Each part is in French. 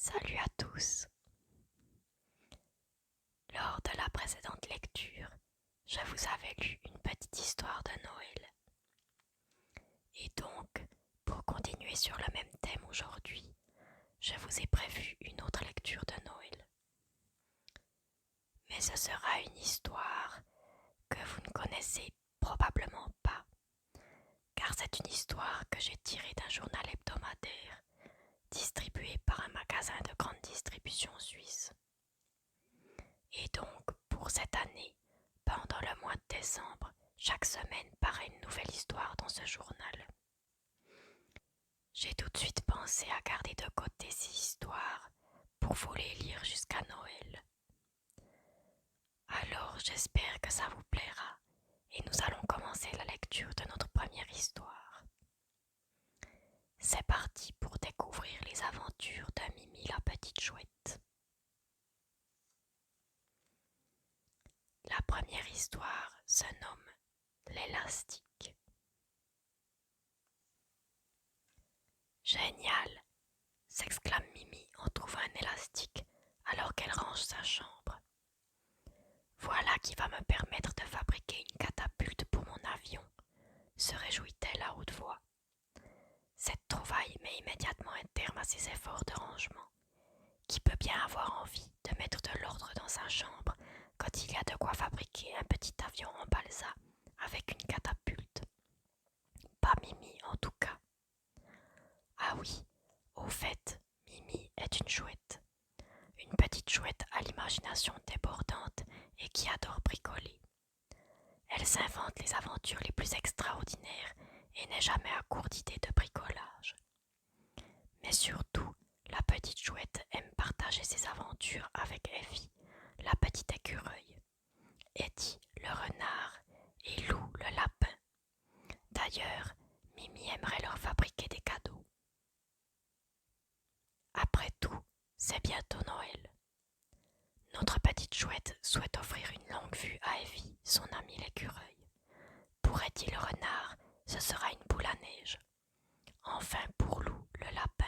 Salut à tous. Lors de la précédente lecture, je vous avais lu une petite histoire de Noël. Et donc, pour continuer sur le même thème aujourd'hui, je vous ai prévu une autre lecture de Noël. Mais ce sera une histoire que vous ne connaissez probablement pas, car c'est une histoire que j'ai tirée d'un journal hebdomadaire distribué par un magasin de grande distribution suisse. Et donc, pour cette année, pendant le mois de décembre, chaque semaine paraît une nouvelle histoire dans ce journal. J'ai tout de suite pensé à garder de côté ces histoires pour vous les lire jusqu'à Noël. Alors j'espère que ça vous plaira et nous allons commencer la lecture de notre première histoire. C'est parti pour découvrir les aventures de Mimi la petite chouette. La première histoire se nomme L'élastique. Génial! S'exclame Mimi en trouvant un élastique alors qu'elle range sa chambre. Voilà qui va me permettre de fabriquer une catapulte pour mon avion, se réjouit-elle à haute voix. Cette trouvaille met immédiatement un terme à ses efforts de rangement. Qui peut bien avoir envie de mettre de l'ordre dans sa chambre quand il y a de quoi fabriquer un petit avion en balsa avec une catapulte? Pas Mimi en tout cas. Ah oui, au fait, Mimi est une chouette. Une petite chouette à l'imagination débordante et qui adore bricoler. Elle s'invente les aventures les plus extraordinaires et n'est jamais à court d'idées de bricolage. Mais surtout, la petite chouette aime partager ses aventures avec Effie, la petite écureuil, Eddie, le renard, et Lou, le lapin. D'ailleurs, Mimi aimerait leur fabriquer des cadeaux. Après tout, c'est bientôt Noël. Notre petite chouette souhaite offrir une longue vue à Effie, son ami l'écureuil. Pour Eddie le renard, ce sera une boule à neige. Enfin, pour Lou, le lapin,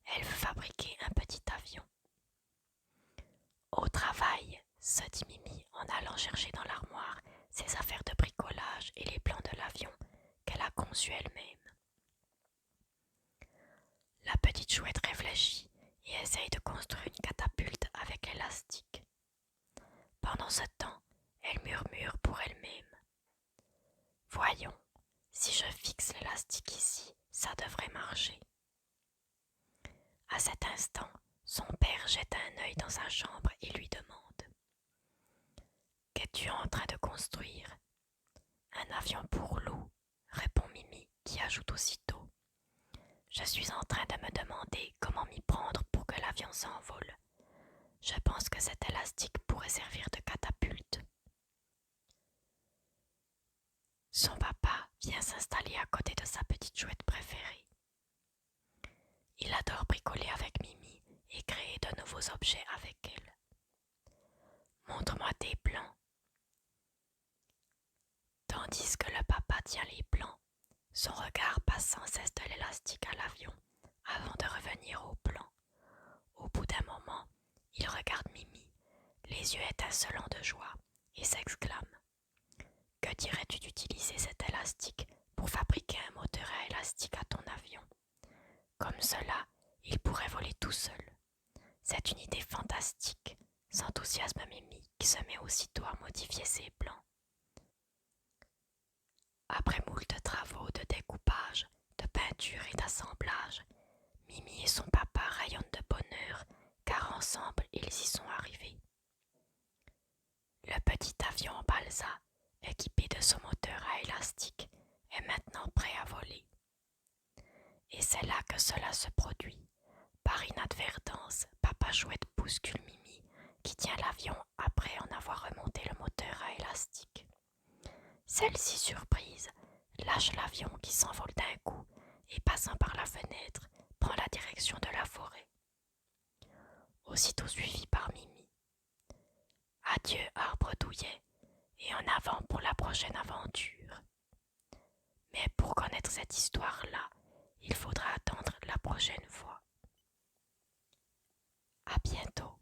elle veut fabriquer un petit avion. Au travail, se dit Mimi en allant chercher dans l'armoire ses affaires de bricolage et les plans de l'avion qu'elle a conçus elle-même. La petite chouette réfléchit et essaye de construire une catapulte avec l'élastique. Pendant ce temps, elle murmure pour elle-même. Voyons, si je fixe l'élastique ici, ça devrait marcher. À cet instant, son père jette un œil dans sa chambre et lui demande. Qu'es-tu en train de construire? Un avion pour Lou, répond Mimi, qui ajoute aussitôt. Je suis en train de me demander comment m'y prendre pour que l'avion s'envole. Je pense que cet élastique pourrait servir de catapulte. Son papa vient s'installer à côté de sa petite chouette préférée. Il adore bricoler avec Mimi et créer de nouveaux objets avec elle. Montre-moi tes plans. Tandis que le papa tient les plans, son regard passe sans cesse de l'élastique à l'avion avant de revenir au plan. Au bout d'un moment, il regarde Mimi, les yeux étincelants de joie, et s'exclame. Que dirais-tu d'utiliser cet élastique pour fabriquer un moteur à élastique à ton avion? Comme cela, il pourrait voler tout seul. C'est une idée fantastique, s'enthousiasme Mimi qui se met aussitôt à modifier ses plans. Après moult travaux de découpage, de peinture et d'assemblage, Mimi et son papa rayonnent de bonheur car ensemble ils y sont arrivés. Le petit avion en balsa, équipé de son moteur à élastique, est maintenant prêt à voler. Et c'est là que cela se produit. Par inadvertance, Papa Chouette bouscule Mimi, qui tient l'avion après en avoir remonté le moteur à élastique. Celle-ci, surprise, lâche l'avion qui s'envole d'un coup et passant par la fenêtre, prend la direction de la forêt. Aussitôt suivi par Mimi. Adieu, arbre douillet, et en avant pour la prochaine aventure. Mais pour connaître cette histoire-là, il faudra attendre la prochaine fois. bientôt.